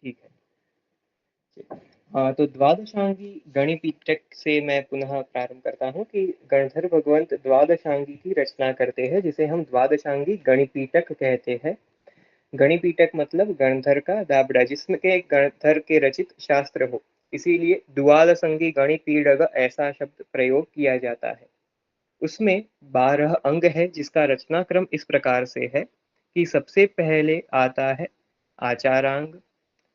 ठीक है। हाँ, तो द्वादशांगी गणिपीठक से मैं पुनः प्रारंभ करता हूँ कि गणधर भगवंत द्वादशांगी की रचना करते हैं, जिसे हम द्वादशांगी गणिपीठक कहते हैं। गणिपीठक मतलब गणधर का दाबड़ा, जिसमें के गणधर के रचित शास्त्र हो, इसीलिए द्वादश संगी गणिपीडग ऐसा शब्द प्रयोग किया जाता है। उसमें 12 अंग है, जिसका रचना क्रम इस प्रकार से है कि सबसे पहले आता है आचारांग।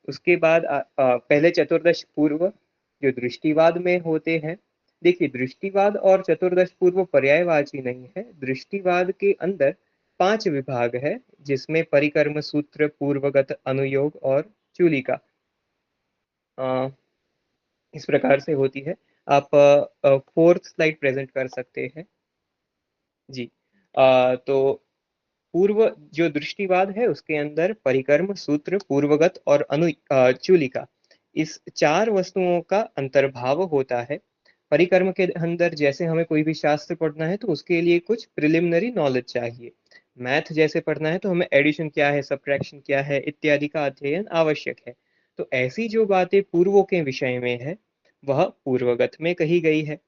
उसके बाद पहले चतुर्दश पूर्व, जो दृष्टिवाद में होते हैं। देखिए, दृष्टिवाद और चतुर्दश पूर्व पर्यायवाची नहीं है। दृष्टिवाद के अंदर 5 विभाग है, जिसमें परिकर्म सूत्र, पूर्वगत, अनुयोग और चूलिका अ, इस प्रकार से होती है। आप फोर्थ स्लाइड प्रेजेंट कर सकते हैं जी। तो पूर्व जो दृष्टिवाद है, उसके अंदर परिकर्म सूत्र, पूर्वगत और चूलिका, इस 4 वस्तुओं का अंतर्भाव होता है। परिकर्म के अंदर जैसे हमें कोई भी शास्त्र पढ़ना है तो उसके लिए कुछ प्रिलिमिनरी नॉलेज चाहिए। मैथ जैसे पढ़ना है तो हमें एडिशन क्या है, सब्ट्रैक्शन क्या है, इत्यादि का अध्ययन आवश्यक है। तो ऐसी जो बातें पूर्वों के विषय में है, वह पूर्वगत में कही गई है।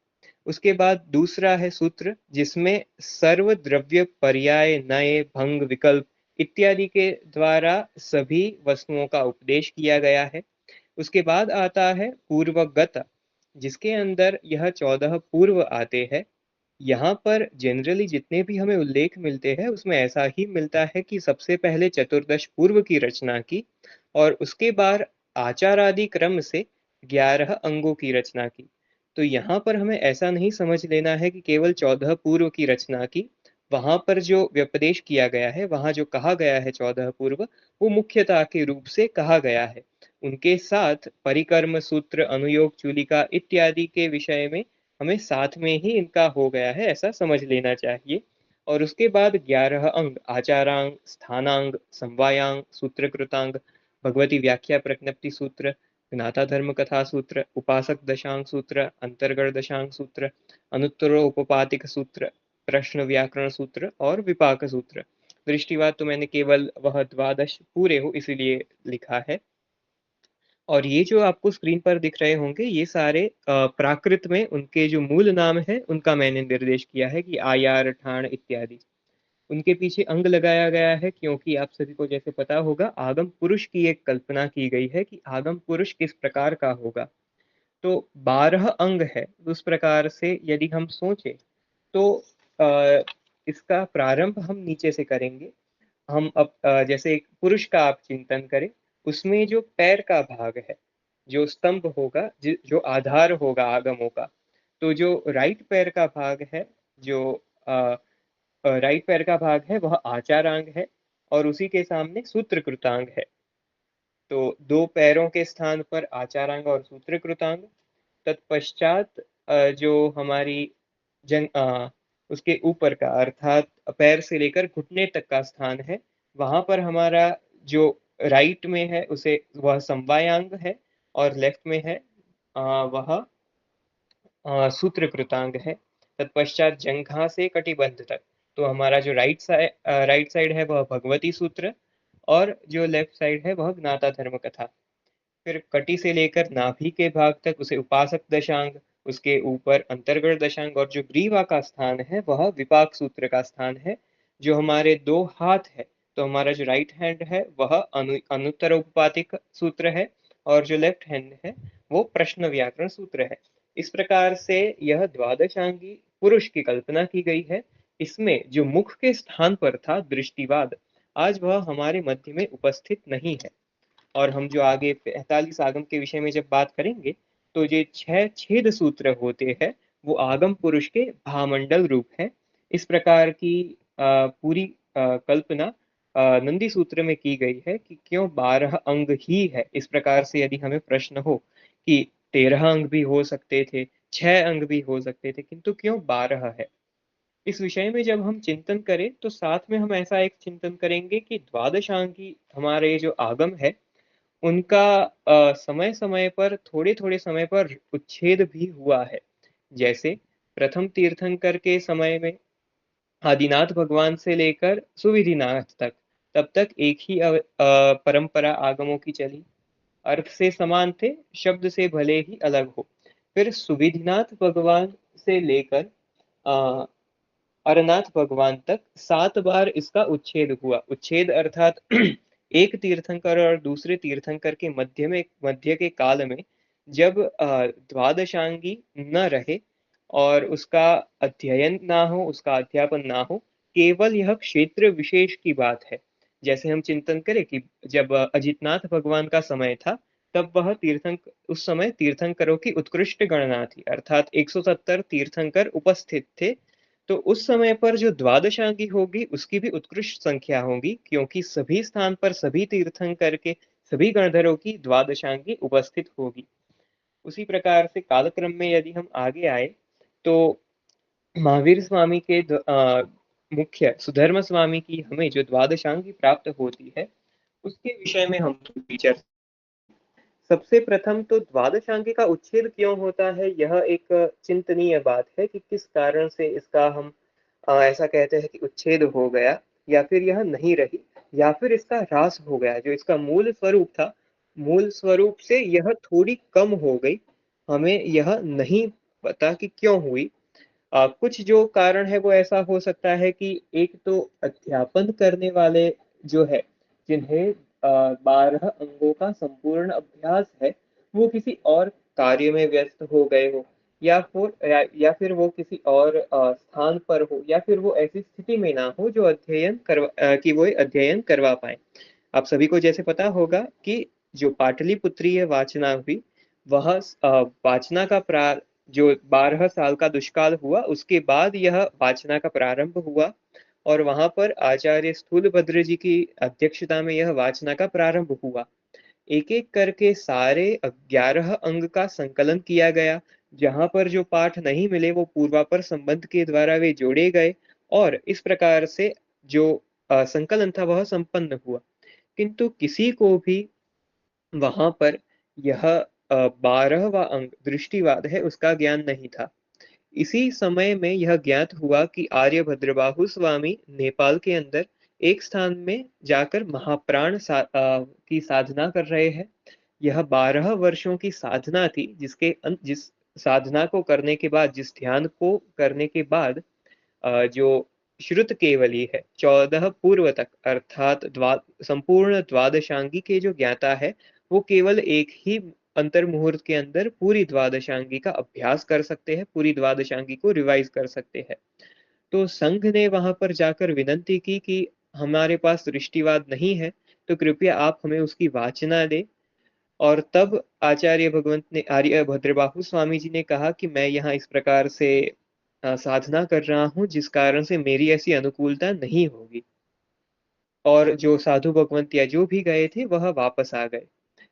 उसके बाद दूसरा है सूत्र, जिसमें सर्व द्रव्य, पर्याय, नय, भंग, विकल्प इत्यादि के द्वारा सभी वस्तुओं का उपदेश किया गया है। उसके बाद आता है पूर्वगत, जिसके अंदर यह 14 पूर्व आते हैं। यहाँ पर जनरली जितने भी हमें उल्लेख मिलते हैं, उसमें ऐसा ही मिलता है कि सबसे पहले चतुर्दश पूर्व की रचना की और उसके बाद आचार आदि क्रम से 11 अंगों की रचना की। तो यहाँ पर हमें ऐसा नहीं समझ लेना है कि केवल 14 पूर्व की रचना की। वहां पर जो व्यपदेश किया गया है, वहां जो कहा गया है 14 पूर्व, वो मुख्यता के रूप से कहा गया है। उनके साथ परिकर्म सूत्र, अनुयोग, चूलिका इत्यादि के विषय में हमें साथ में ही इनका हो गया है, ऐसा समझ लेना चाहिए। और उसके बाद 11 अंग, आचारांग, स्थानांग, समवायांग, सूत्रकृतांग, भगवती व्याख्या प्रज्ञप्ति सूत्र, ज्ञाता धर्म कथा सूत्र, उपासक दशांग सूत्र, अंतर्गढ़ दशांग सूत्र, अनुत्तरो उपपातिक सूत्र, प्रश्न व्याकरण सूत्र और विपाक सूत्र। दृष्टिवाद तो मैंने केवल वह द्वादश पूरे हो इसीलिए लिखा है। और ये जो आपको स्क्रीन पर दिख रहे होंगे, ये सारे प्राकृत में उनके जो मूल नाम है उनका मैंने निर्देश किया है कि आयार, ठाण इत्यादि। उनके पीछे अंग लगाया गया है, क्योंकि आप सभी को जैसे पता होगा, आगम पुरुष की एक कल्पना की गई है कि आगम पुरुष किस प्रकार का होगा। तो 12 अंग है। उस प्रकार से यदि हम सोचें तो अ, इसका प्रारंभ हम नीचे से करेंगे। हम अब जैसे एक पुरुष का आप चिंतन करें, उसमें जो पैर का भाग है, जो स्तंभ होगा, जो आधार होगा आगमों का, तो जो राइट पैर का भाग है, जो राइट पैर का भाग है, वह आचारांग है और उसी के सामने सूत्रकृतांग है। तो 2 पैरों के स्थान पर आचारांग और सूत्रकृतांग। तत्पश्चात जो हमारी जंग उसके ऊपर का, अर्थात पैर से लेकर घुटने तक का स्थान है, वहां पर हमारा जो राइट में है उसे वह समवायांग है और लेफ्ट में है वह सूत्रकृतांग है। तत्पश्चात जंघा से कटिबंध तक, तो हमारा जो राइट साइड है वह भगवती सूत्र और जो लेफ्ट साइड है वह ज्ञाता धर्म कथा। फिर कटी से लेकर नाभि के भाग तक उसे उपासक दशांग, उसके ऊपर अंतर्गढ़ दशांग और जो ग्रीवा का स्थान है वह विपाक सूत्र का स्थान है। जो हमारे 2 हाथ है, तो हमारा जो राइट हैंड है वह अनुत्तर उपपातिक सूत्र है और जो लेफ्ट हैंड है वो प्रश्न व्याकरण सूत्र है। इस प्रकार से यह द्वादशांगी पुरुष की कल्पना की गई है। इसमें जो मुख के स्थान पर था दृष्टिवाद, आज वह हमारे मध्य में उपस्थित नहीं है। और हम जो आगे 45 आगम के विषय में जब बात करेंगे, तो ये 6 छेद सूत्र होते हैं, वो आगम पुरुष के भामंडल रूप है। इस प्रकार की पूरी कल्पना नंदी सूत्र में की गई है कि क्यों 12 अंग ही है। इस प्रकार से यदि हमें प्रश्न हो कि 13 अंग भी हो सकते थे, 6 अंग भी हो सकते थे, किंतु क्यों 12 है, इस विषय में जब हम चिंतन करें तो साथ में हम ऐसा एक चिंतन करेंगे कि द्वादशांगी हमारे जो आगम है, उनका समय समय पर, थोड़े थोड़े समय पर उच्छेद भी हुआ है। जैसे प्रथम तीर्थंकर के समय में आदिनाथ भगवान से लेकर सुविधिनाथ तक, तब तक एक ही परंपरा आगमों की चली। अर्थ से समान थे, शब्द से भले ही अलग हो। फिर सुविधिनाथ भगवान से लेकर अ, अरनाथ भगवान तक 7 बार इसका उच्छेद हुआ। उच्छेद अर्थात एक तीर्थंकर और दूसरे तीर्थंकर के मध्य के काल में जब द्वादशांगी न रहे और उसका अध्ययन ना हो, उसका अध्यापन ना हो, केवल यह क्षेत्र विशेष की बात है। जैसे हम चिंतन करें कि जब अजितनाथ भगवान का समय था, तब वह तीर्थंक उस समय तीर्थंकरों की उत्कृष्ट गणना थी, अर्थात 170 तीर्थंकर उपस्थित थे। तो उस समय पर जो द्वादशांगी होगी उसकी भी उत्कृष्ट संख्या होगी, क्योंकि सभी स्थान पर सभी तीर्थंकर के सभी गणधरों की द्वादशांगी उपस्थित होगी। उसी प्रकार से कालक्रम में यदि हम आगे आए तो महावीर स्वामी के मुख्य सुधर्म स्वामी की हमें जो द्वादशांगी प्राप्त होती है उसके विषय में हम थोड़ी चर्चा। सबसे प्रथम तो द्वादशांगी का उच्छेद क्यों होता है, यह एक चिंतनीय बात है कि किस कारण से इसका हम ऐसा कहते हैं कि उच्छेद हो गया, या फिर यह नहीं रही, या फिर इसका ह्रास हो गया। जो इसका मूल स्वरूप था, मूल स्वरूप से यह थोड़ी कम हो गई, हमें यह नहीं पता कि क्यों हुई। कुछ जो कारण है वो ऐसा हो सकता है कि एक तो अध्यापन करने वाले जो है, जिन्हें 12 अंगों का संपूर्ण अभ्यास है, वो किसी और कार्य में व्यस्त हो गए हो, या फिर वो किसी और स्थान पर हो, या फिर वो ऐसी स्थिति में ना हो जो कि वो अध्ययन करवा पाए। आप सभी को जैसे पता होगा कि जो पाटलिपुत्रीय वाचना हुई, वह वाचना का जो 12 साल का दुष्काल हुआ उसके बाद यह वाचना का प्रारंभ हुआ, और वहां पर आचार्य स्थूलभद्र जी की अध्यक्षता में यह वाचना का प्रारंभ हुआ। एक एक करके सारे 11 अंग का संकलन किया गया। जहां पर जो पाठ नहीं मिले वो पूर्वापर संबंध के द्वारा वे जोड़े गए, और इस प्रकार से जो संकलन था वह संपन्न हुआ। किंतु किसी को भी वहां पर यह 12वां अंग दृष्टिवाद है उसका ज्ञान नहीं था। इसी समय में यह ज्ञात हुआ कि आर्य भद्रबाहु स्वामी नेपाल के अंदर एक स्थान में जाकर की साधना कर रहे हैं। यह 12 वर्षों की साधना थी, जिस साधना को करने के बाद, जिस ध्यान को करने के बाद जो श्रुत केवली है 14 पूर्व तक, अर्थात संपूर्ण द्वादशांगी के जो ज्ञाता है, वो केवल एक ही अंतर मुहूर्त के अंदर पूरी द्वादशांगी का अभ्यास कर सकते हैं, पूरी द्वादशांगी को रिवाइज कर सकते हैं। तो संघ ने वहां पर जाकर विनंती की कि हमारे पास दृष्टिवाद नहीं है, तो कृपया आप हमें उसकी वाचना दे। और तब आर्य भद्रबाहु स्वामी जी ने कहा कि मैं यहाँ इस प्रकार से साधना कर रहा हूँ, जिस कारण से मेरी ऐसी अनुकूलता नहीं होगी। और जो साधु भगवंत या जो भी गए थे वह वापस आ गए।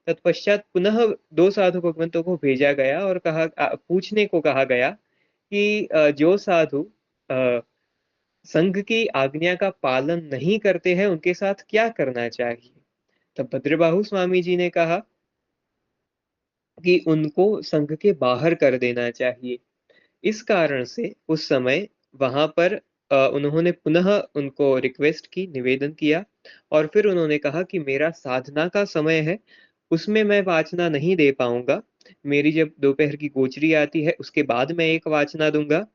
तत्पश्चात पुनः 2 साधु भगवंतों को भेजा गया और पूछने को कहा गया कि जो साधु अ, संघ की आज्ञा का पालन नहीं करते हैं उनके साथ क्या करना चाहिए। तब भद्रबाहु स्वामी जी ने कहा कि उनको संघ के बाहर कर देना चाहिए। इस कारण से उस समय वहां पर उन्होंने पुनः उनको रिक्वेस्ट की, निवेदन किया, और फिर उन्होंने कहा कि मेरा साधना का समय है, उसमें मैं वाचना नहीं दे पाऊंगा। मेरी जब दोपहर की गोचरी आती है उसके बाद मैं एक वाचना दूंगा।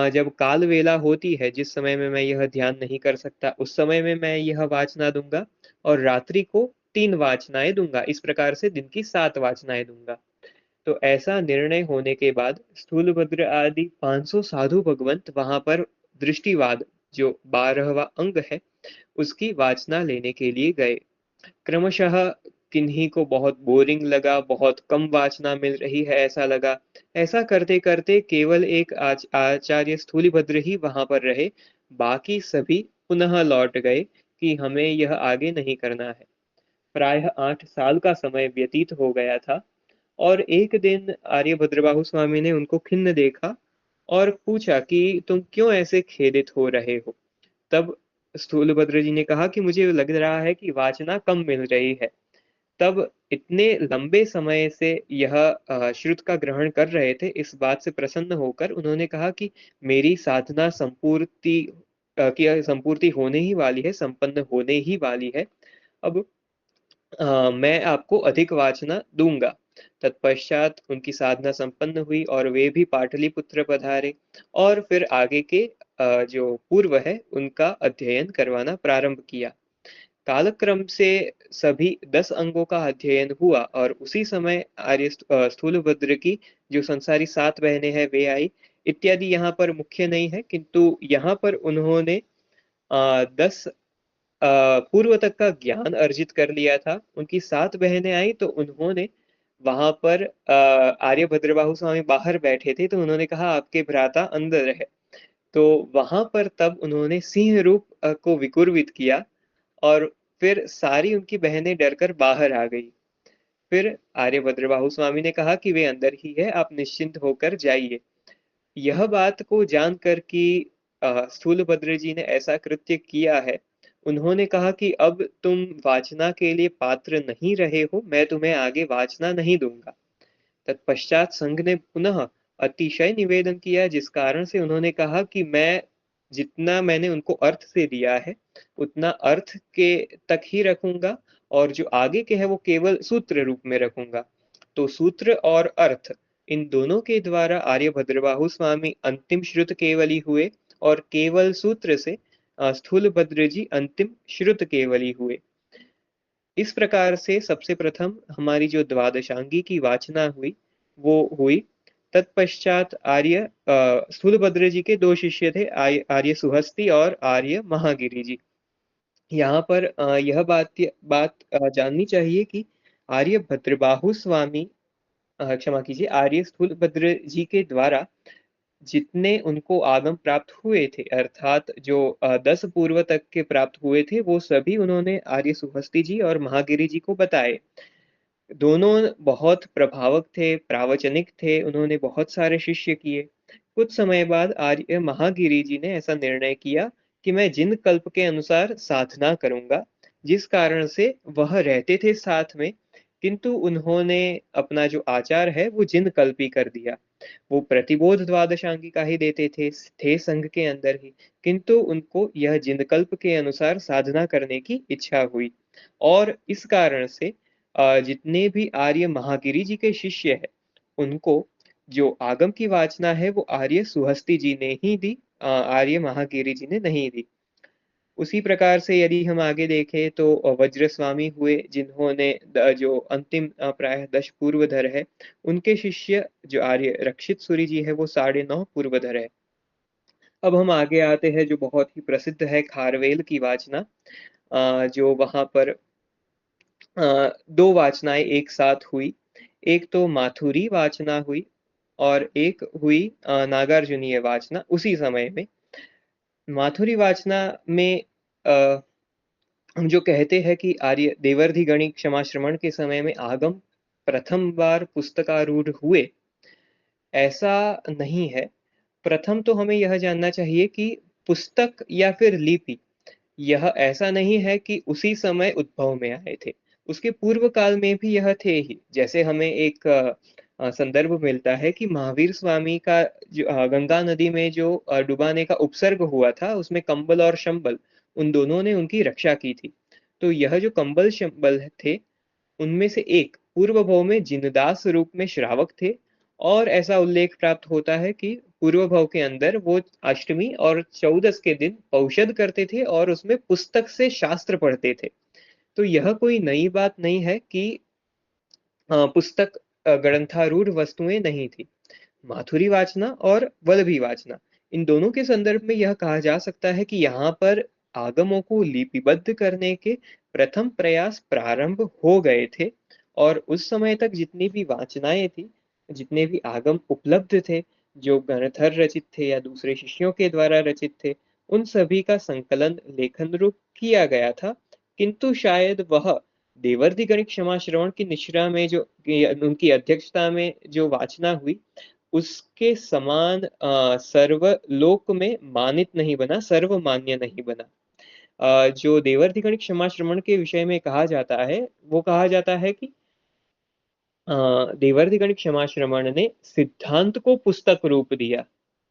जब काल वेला होती है, जिस समय में मैं यह ध्यान नहीं कर सकता, उस समय में मैं यह वाचना दूंगा, और रात्रि को 3 वाचनाएं दूंगा। इस प्रकार से दिन की 7 वाचनाएं दूंगा। तो ऐसा निर्णय होने के बाद स्थूलभद्र आदि 500 साधु भगवंत वहां पर दृष्टिवाद, जो 12वां अंग है, उसकी वाचना लेने के लिए गए। क्रमशः किन्हीं को बहुत बोरिंग लगा, बहुत कम वाचना मिल रही है ऐसा लगा। ऐसा करते करते केवल एक आचार्य स्थूलिभद्र ही वहां पर रहे, बाकी सभी पुनः लौट गए कि हमें यह आगे नहीं करना है। प्रायः 8 साल का समय व्यतीत हो गया था, और एक दिन आर्य भद्रबाहु स्वामी ने उनको खिन्न देखा और पूछा कि तुम क्यों ऐसे खेदित हो रहे हो। तब स्थूलभद्र जी ने कहा कि मुझे लग रहा है कि वाचना कम मिल रही है। तब इतने लंबे समय से यह श्रुत का ग्रहण कर रहे थे, इस बात से प्रसन्न होकर उन्होंने कहा कि मेरी साधना की संपूर्ति होने ही वाली है, संपन्न होने ही वाली है। अब मैं आपको अधिक वाचना दूंगा। तत्पश्चात उनकी साधना संपन्न हुई और वे भी पाटलिपुत्र पधारे और फिर आगे के जो पूर्व है उनका अध्ययन करवाना प्रारंभ किया। कालक्रम से सभी 10 अंगों का अध्ययन हुआ और उसी समय स्थूलभद्र की जो संसारी 7 बहनें हैं वे आई इत्यादि। यहाँ पर मुख्य नहीं है, किंतु यहाँ पर उन्होंने 10 पूर्व तक का ज्ञान अर्जित कर लिया था। उनकी 7 बहनें आई तो उन्होंने वहां पर आर्यभद्रबाहु स्वामी बाहर बैठे थे तो उन्होंने कहा आपके भ्राता अंदर है। तो वहां पर तब उन्होंने सिंह रूप को विकुर्वित किया और फिर सारी उनकी बहनें डरकर बाहर आ गई। फिर आर्यभद्रबाहु स्वामी ने कहा कि वे अंदर ही है, आप निश्चिंत होकर जाइए। यह बात को जानकर कि स्थूलभद्र जी ने ऐसा कृत्य किया है, उन्होंने कहा कि अब तुम वाचना के लिए पात्र नहीं रहे हो, मैं तुम्हें आगे वाचना नहीं दूंगा। तत्पश्चात संघ ने पुनः अतिशय निवेदन किया, जिस कारण से उन्होंने कहा कि मैं जितना मैंने उनको अर्थ से दिया है उतना अर्थ के तक ही रखूंगा और जो आगे के है वो केवल सूत्र रूप में रखूंगा। तो सूत्र और अर्थ इन दोनों के द्वारा आर्यभद्रबाहु स्वामी अंतिम श्रुत केवली हुए और केवल सूत्र से स्थूल भद्र जी अंतिम श्रुत केवली हुए। इस प्रकार से सबसे प्रथम हमारी जो द्वादशांगी की वाचना हुई वो हुई। तत्पश्चात आर्य स्थूलभद्र जी के दो शिष्य थे, आर्य सुहस्ती और आर्य महागिरी जी। यहाँ पर यह बात जाननी चाहिए कि आर्य भद्रबाहु स्वामी क्षमा कीजिए आर्य स्थूलभद्र जी के द्वारा जितने उनको आगम प्राप्त हुए थे अर्थात जो 10 पूर्व तक के प्राप्त हुए थे वो सभी उन्होंने आर्य सुहस्ती जी और महागिरी जी को बताए। दोनों बहुत प्रभावक थे, प्रावचनिक थे, उन्होंने बहुत सारे शिष्य किए। कुछ समय बाद आर्य महागिरी जी ने ऐसा निर्णय किया कि मैं जिन कल्प के अनुसार साधना करूंगा, जिस कारण से वह रहते थे साथ में, किंतु उन्होंने अपना जो आचार है वो जिन कल्पी कर दिया। वो प्रतिबोध द्वादशांगी का ही देते थे संघ के अंदर ही, किंतु उनको यह जिनकल्प के अनुसार साधना करने की इच्छा हुई और इस कारण से जितने भी आर्य महागिरी जी के शिष्य हैं उनको जो आगम की वाचना है वो आर्य सुहस्ती जी ने ही दी, आर्य महागिरी जी ने नहीं दी। उसी प्रकार से यदि हम आगे देखें तो वज्र स्वामी हुए जिन्होंने जो अंतिम प्राय 10 पूर्वधर है उनके शिष्य जो आर्य रक्षित सूरि जी है वो 9.5 पूर्वधर है। अब हम आगे आते हैं जो बहुत ही प्रसिद्ध है खारवेल की वाचना, जो वहां पर दो वाचनाएं एक साथ हुई। एक तो माथुरी वाचना हुई और एक हुई नागार्जुनीय वाचना उसी समय में। माथुरी वाचना में हम जो कहते हैं कि आर्य देवर्धि गणित क्षमा श्रवण के समय में आगम प्रथम बार पुस्तकारूढ़ हुए, ऐसा नहीं है। प्रथम तो हमें यह जानना चाहिए कि पुस्तक या फिर लिपि यह ऐसा नहीं है कि उसी समय उद्भव में आए थे, उसके पूर्व काल में भी यह थे ही। जैसे हमें एक संदर्भ मिलता है कि महावीर स्वामी का जो गंगा नदी में जो डुबाने का उपसर्ग हुआ था उसमें कंबल और शंबल उन दोनों ने उनकी रक्षा की थी। तो यह जो कंबल शंबल थे उनमें से एक पूर्व भव में जिनदास रूप में श्रावक थे और ऐसा उल्लेख प्राप्त होता है कि पूर्व भव के अंदर वो अष्टमी और चौदस के दिन औषध करते थे और उसमें पुस्तक से शास्त्र पढ़ते थे। तो यह कोई नई बात नहीं है कि पुस्तक ग्रंथारूढ़ वस्तुएं नहीं थी। माथुरी वाचना और वल्लभी वाचना इन दोनों के संदर्भ में यह कहा जा सकता है कि यहाँ पर आगमों को लिपिबद्ध करने के प्रथम प्रयास प्रारंभ हो गए थे और उस समय तक जितनी भी वाचनाएं थी, जितने भी आगम उपलब्ध थे जो गणधर रचित थे या दूसरे शिष्यों के द्वारा रचित थे, उन सभी का संकलन लेखन रूप किया गया था। किंतु शायद वह देवर्धि गणित क्षमा श्रवण की निश्रा में जो उनकी अध्यक्षता में जो वाचना हुई उसके समान सर्वलोक में मानित नहीं बना, सर्वमान्य नहीं बना। जो देवर्धिगणिक क्षमा श्रवण के विषय में कहा जाता है वो कहा जाता है कि देवर्धिगणिक क्षमा श्रवण ने सिद्धांत को पुस्तक रूप दिया,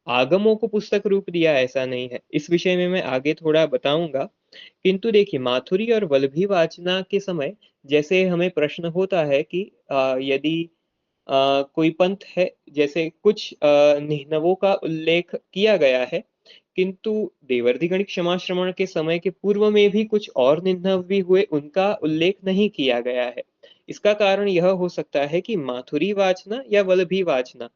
आगमों को पुस्तक रूप दिया ऐसा नहीं है। इस विषय में मैं आगे थोड़ा बताऊंगा। किंतु देखिए माथुरी और वल्लभी वाचना के समय जैसे हमें प्रश्न होता है कि यदि कोई पंथ है, जैसे कुछ निह्नवों का उल्लेख किया गया है, किंतु देवर्षि गणित क्षमाश्रमण के समय के पूर्व में भी कुछ और निह्नव भी हुए, उनका उल्लेख नहीं किया गया है। इसका कारण यह हो सकता है कि माथुरी वाचना या वल्लभी वाचना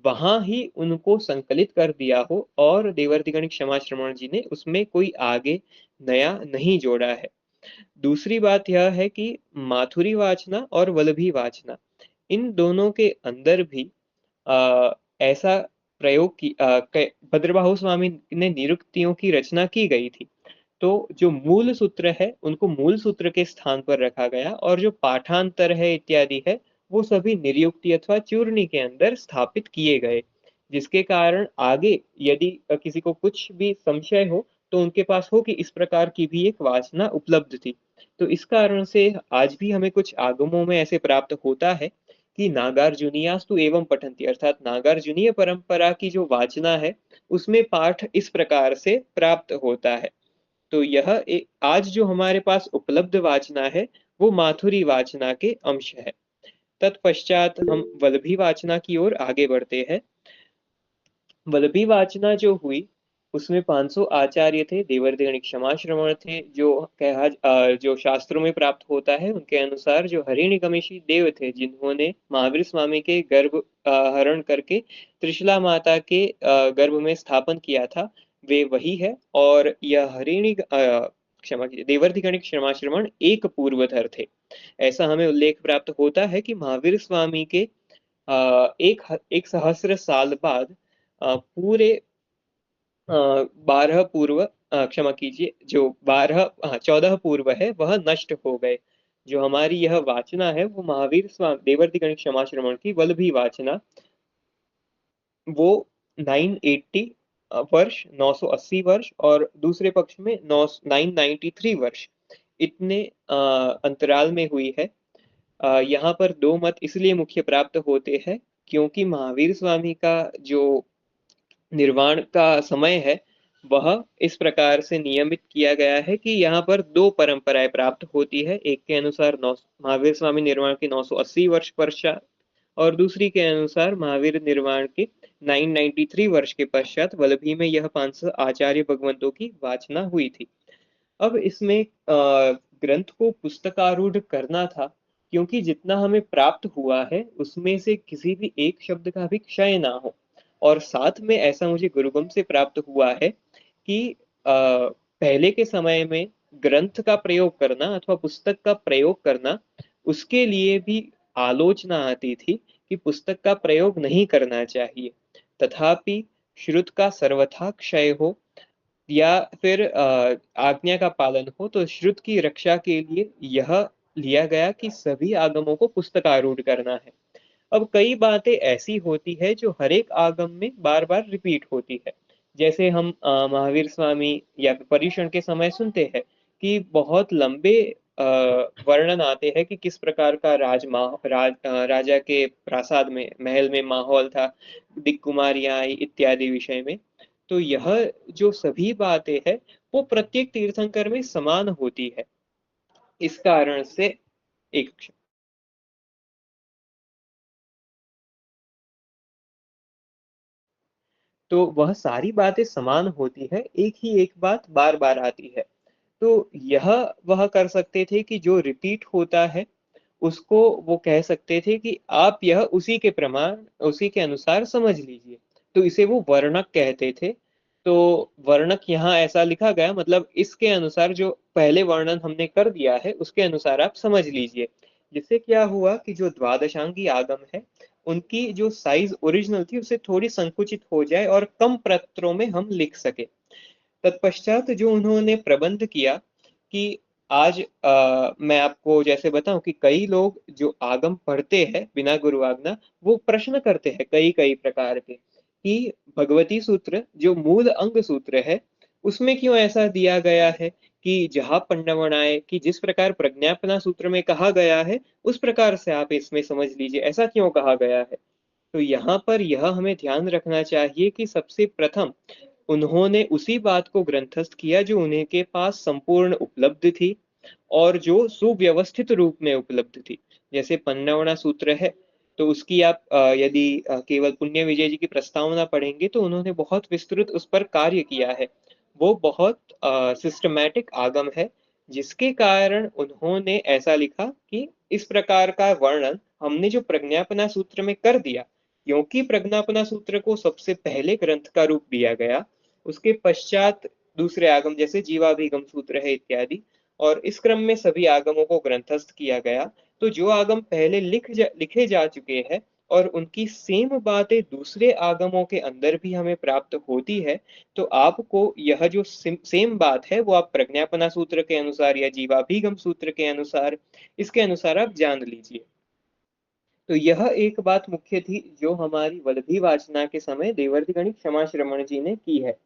वहां ही उनको संकलित कर दिया हो और देवर्षि गणित क्षमाश्रमण जी ने उसमें कोई आगे नया नहीं जोड़ा है। दूसरी बात यह है कि माथुरी वाचना और वल्लभी वाचना इन दोनों के अंदर भी ऐसा प्रयोग की भद्रबाहु स्वामी ने निरुक्तियों की रचना की गई थी। तो जो मूल सूत्र है उनको मूल सूत्र के स्थान पर रखा गया और जो पाठांतर है इत्यादि है वो सभी निरुक्ति अथवा चूर्णी के अंदर स्थापित किए गए, जिसके कारण आगे यदि किसी को कुछ भी संशय हो तो उनके पास हो कि इस प्रकार की भी एक वासना उपलब्ध थी। तो इस कारण से आज भी हमें कुछ आगमों में ऐसे प्राप्त होता है कि नागार्जुनीयास्तु एवं पठन्ति, अर्थात नागार्जुनीय परंपरा की जो वाचना है उसमें पाठ इस प्रकार से प्राप्त होता है। तो आज जो हमारे पास उपलब्ध वाचना है वो माथुरी वाचना के अंश है। तत्पश्चात हम वल्लभी वाचना की ओर आगे बढ़ते हैं। वल्लभी वाचना जो हुई उसमें 500 आचार्य थे, देवर्षि गणित क्षमाश्रमण थे, जो शास्त्रों में प्राप्त होता है उनके अनुसार जो हरिणिकमिषि देव थे जिन्होंने महावीर स्वामी के गर्भ हरण करके त्रिशला माता के गर्भ में स्थापन किया था, वे वही है। और यह क्षमा कीजिए, देवर्षि गणित क्षमाश्रमण एक पूर्वधर थे। ऐसा हमें उल्लेख प्राप्त होता है कि महावीर स्वामी के एक सहस्र साल बाद पूरे 12 पूर्व, क्षमा कीजिए, जो 14 पूर्व है वह नष्ट हो गए। जो हमारी यह वाचना है वो महावीर स्वामी देवर्षि गणित क्षमाश्रमण की वल्लभी वाचना, वो 980 वर्ष, 980 वर्ष और दूसरे पक्ष में 993 वर्ष, इतने अंतराल में हुई है। यहाँ पर दो मत इसलिए मुख्य प्राप्त होते हैं क्योंकि महावीर स्वामी का जो निर्वाण का समय है वह इस प्रकार से नियमित किया गया है कि यहाँ पर दो परंपराएं प्राप्त होती है। एक के अनुसार महावीर स्वामी निर्वाण के 980 वर्ष पश्चात और दूसरी के अनुसार महावीर निर्वाण के 993 वर्ष के पश्चात वल्लभी में यह 500 आचार्य भगवंतों की वाचना हुई थी। अब इसमें ग्रंथ को पुस्तकारूढ़ करना था क्योंकि जितना हमें प्राप्त हुआ है उसमें से किसी भी एक शब्द का भी क्षय ना हो। और साथ में ऐसा मुझे गुरुगम से प्राप्त हुआ है कि पहले के समय में ग्रंथ का प्रयोग करना अथवा पुस्तक का प्रयोग करना, उसके लिए भी आलोचना आती थी कि पुस्तक का प्रयोग नहीं करना चाहिए। तथापि श्रुत का सर्वथा क्षय हो या फिर आज्ञा का पालन हो, तो श्रुत की रक्षा के लिए यह लिया गया कि सभी आगमों को पुस्तकारूढ़ करना है। अब कई बातें ऐसी होती है जो हर एक आगम में बार बार रिपीट होती है। जैसे हम महावीर स्वामी या पर्युषण के समय सुनते हैं कि बहुत लंबे वर्णन आते हैं कि किस प्रकार का राजा के प्रासाद में, महल में माहौल था, दिक्कुमारियां आई इत्यादि विषय में। तो यह जो सभी बातें हैं वो प्रत्येक तीर्थंकर में समान होती है। इस कारण से एक तो वह सारी बातें समान होती है, एक ही एक बात बार बार आती है। तो यह वह कर सकते थे कि जो रिपीट होता है उसको वो कह सकते थे कि आप यह उसी के प्रमाण, उसी के अनुसार समझ लीजिए। तो इसे वो वर्णक कहते थे। तो वर्णक यहाँ ऐसा लिखा गया, मतलब इसके अनुसार जो पहले वर्णन हमने कर दिया है उसके अनुसार आप समझ लीजिए। जिससे क्या हुआ कि जो द्वादशांगी आगम है उनकी जो साइज ओरिजिनल थी उससे थोड़ी संकुचित हो जाए और कम पत्रों में हम लिख सके। तत्पश्चात जो उन्होंने प्रबंध किया कि आज मैं आपको जैसे बताऊं कि कई लोग जो आगम पढ़ते हैं बिना गुरु आज्ञा, वो प्रश्न करते हैं कई कई प्रकार के कि भगवती सूत्र जो मूल अंग सूत्र है उसमें क्यों ऐसा दिया गया है कि जहां पंडवनाए कि जिस प्रकार प्रज्ञापना सूत्र में कहा गया है उस प्रकार से आप इसमें समझ लीजिए, ऐसा क्यों कहा गया है। तो यहाँ पर यह हमें ध्यान रखना चाहिए कि सबसे प्रथम उन्होंने उसी बात को ग्रंथस्थ किया जो उन्हीं के पास संपूर्ण उपलब्ध थी और जो सुव्यवस्थित रूप में उपलब्ध थी। जैसे पन्नवणा सूत्र है, तो उसकी आप यदि केवल पुण्य विजय जी की प्रस्तावना पढ़ेंगे तो उन्होंने बहुत विस्तृत उस पर कार्य किया है। वो बहुत सिस्टमैटिक आगम है, जिसके कारण उन्होंने ऐसा लिखा कि इस प्रकार का वर्णन हमने जो प्रज्ञापना सूत्र में कर दिया, क्योंकि प्रज्ञापना सूत्र को सबसे पहले ग्रंथ का रूप दिया गया, उसके पश्चात दूसरे आगम जैसे जीवाभिगम सूत्र है इत्यादि, और इस क्रम में सभी आगमों को ग्रंथस्थ किया गया। तो जो आगम पहले लिखे जा चुके हैं और उनकी सेम बातें दूसरे आगमों के अंदर भी हमें प्राप्त होती है, तो आपको यह जो सेम बात है वो आप प्रज्ञापना सूत्र के अनुसार या जीवाभिगम सूत्र के अनुसार, इसके अनुसार आप जान लीजिए। तो यह एक बात मुख्य थी जो हमारी वल्लभी वाचना के समय देवर्षि गणित क्षमा श्रमण जी ने की है।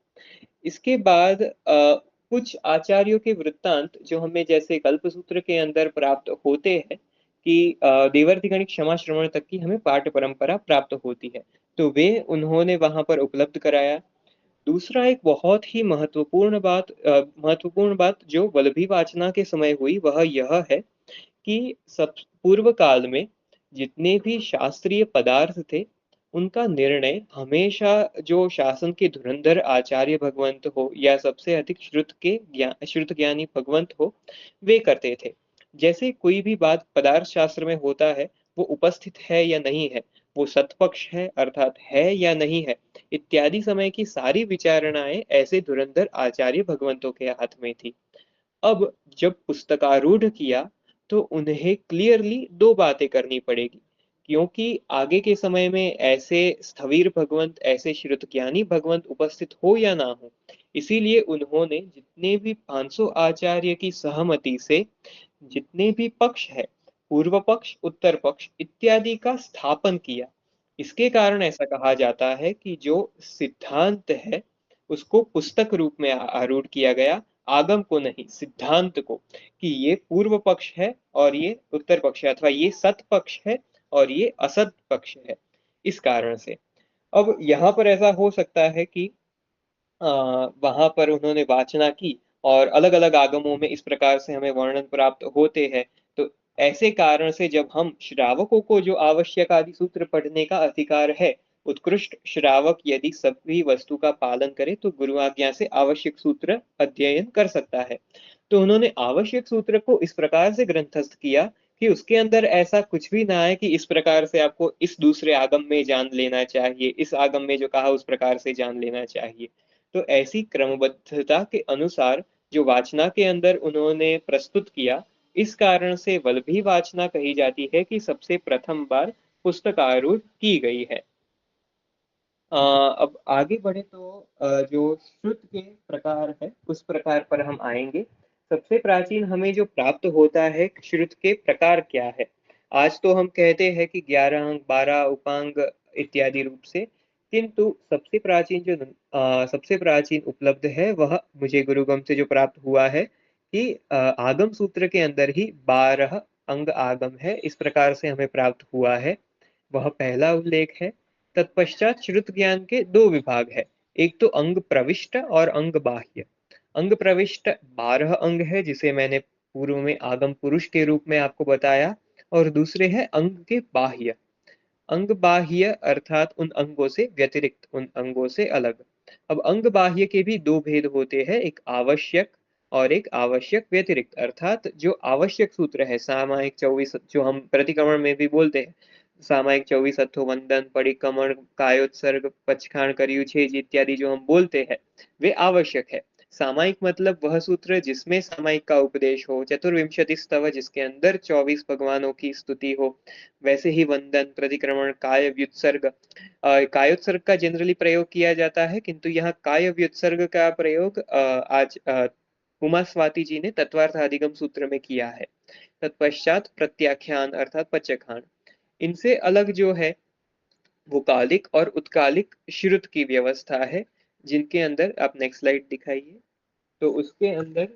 इसके बाद कुछ आचार्यों के वृत्तांत जो हमें जैसे कल्पसूत्र के अंदर प्राप्त होते हैं कि देवर्षि गणित क्षमा श्रवण तक की हमें पाठ परंपरा प्राप्त होती है, तो वे उन्होंने वहां पर उपलब्ध कराया। दूसरा एक बहुत ही महत्वपूर्ण बात जो वल्लभी वाचना के समय हुई वह यह है कि सब पूर्व काल में जितने भी शास्त्रीय पदार्थ थे, उनका निर्णय हमेशा जो शासन के धुरंधर आचार्य भगवंत हो या सबसे अधिक श्रुत ज्ञानी भगवंत हो, वे करते थे। जैसे कोई भी बात पदार्थ शास्त्र में होता है, वो उपस्थित है या नहीं है, वो सत्पक्ष है अर्थात है या नहीं है, इत्यादि समय की सारी विचारणाएं ऐसे धुरंधर आचार्य भगवंतों के हाथ में थी। अब जब पुस्तकारूढ़ किया तो उन्हें क्लियरली दो बातें करनी पड़ेगी, क्योंकि आगे के समय में ऐसे स्थविर भगवंत, ऐसे श्रुतज्ञानी भगवंत उपस्थित हो या ना हो, इसीलिए उन्होंने जितने भी 500 आचार्य की सहमति से जितने भी पक्ष है, पूर्व पक्ष उत्तर पक्ष इत्यादि का स्थापन किया। इसके कारण ऐसा कहा जाता है कि जो सिद्धांत है उसको पुस्तक रूप में आरूढ़ किया गया, आगम को नहीं, सिद्धांत को, कि ये पूर्व पक्ष है और ये उत्तर पक्ष है, अथवा ये सत पक्ष है और ये असत पक्ष है। इस कारण से अब यहाँ पर ऐसा हो सकता है कि वहां पर उन्होंने वाचना की और अलग अलग आगमों में इस प्रकार से हमें वर्णन प्राप्त होते हैं। तो ऐसे कारण से जब हम श्रावकों को जो आवश्यक आदि सूत्र पढ़ने का अधिकार है, उत्कृष्ट श्रावक यदि सभी वस्तु का पालन करे तो गुरु आज्ञा से आवश्यक सूत्र अध्ययन कर सकता है। तो उन्होंने आवश्यक सूत्र को इस प्रकार से ग्रंथस्थ किया कि उसके अंदर ऐसा कुछ भी ना है कि इस प्रकार से आपको इस दूसरे आगम में जान लेना चाहिए, इस आगम में जो कहा उस प्रकार से जान लेना चाहिए। तो ऐसी क्रमबद्धता के अनुसार जो वाचना के अंदर उन्होंने प्रस्तुत किया, इस कारण से वल्लभी वाचना कही जाती है कि सबसे प्रथम बार पुस्तकारूढ़ की गई है। अब आगे बढ़े तो जो श्रुत के प्रकार है उस प्रकार पर हम आएंगे। सबसे प्राचीन हमें जो प्राप्त होता है श्रुत के प्रकार क्या है। आज तो हम कहते हैं कि 11 अंग 12 उपांग इत्यादि रूप से, किंतु सबसे प्राचीन उपलब्ध है वह मुझे गुरुगम से जो प्राप्त हुआ है कि आगम सूत्र के अंदर ही 12 अंग आगम है, इस प्रकार से हमें प्राप्त हुआ है। वह पहला उल्लेख है। तत्पश्चात श्रुत ज्ञान के दो विभाग है, एक तो अंग प्रविष्ट और अंग बाह्य। अंग प्रविष्ट 12 अंग है जिसे मैंने पूर्व में आगम पुरुष के रूप में आपको बताया, और दूसरे है अंग के बाह्य। अंग बाह्य अर्थात उन अंगों से व्यतिरिक्त, उन अंगों से अलग। अब अंग बाह्य के भी दो भेद होते हैं, एक आवश्यक और एक आवश्यक व्यतिरिक्त, अर्थात जो आवश्यक सूत्र है सामायिक 24 जो हम प्रतिक्रमण में भी बोलते हैं, सामायिक 24 अथो वंदन परिक्रमण कायोत्सर्ग पचखाण करयु छेज इत्यादि जो हम बोलते हैं, वे आवश्यक है। सामायिक मतलब वह सूत्र जिसमें सामायिक का उपदेश हो, चतुर्विंशति स्तव जिसके अंदर 24 भगवानों की स्तुति हो। वैसे ही वंदन प्रतिक्रमण काय व्युत्सर्ग, कायोत्सर्ग का जनरली प्रयोग किया जाता है, किंतु यहाँ काय व्युत्सर्ग का प्रयोग आज उमा स्वाति जी ने तत्वार्थ अधिगम सूत्र में किया है। तत्पश्चात प्रत्याख्यान अर्थात पचखान। इनसे अलग जो है वो कालिक और उत्कालिक श्रुत की व्यवस्था है, जिनके अंदर आप नेक्स्ट स्लाइड दिखाइए। तो उसके अंदर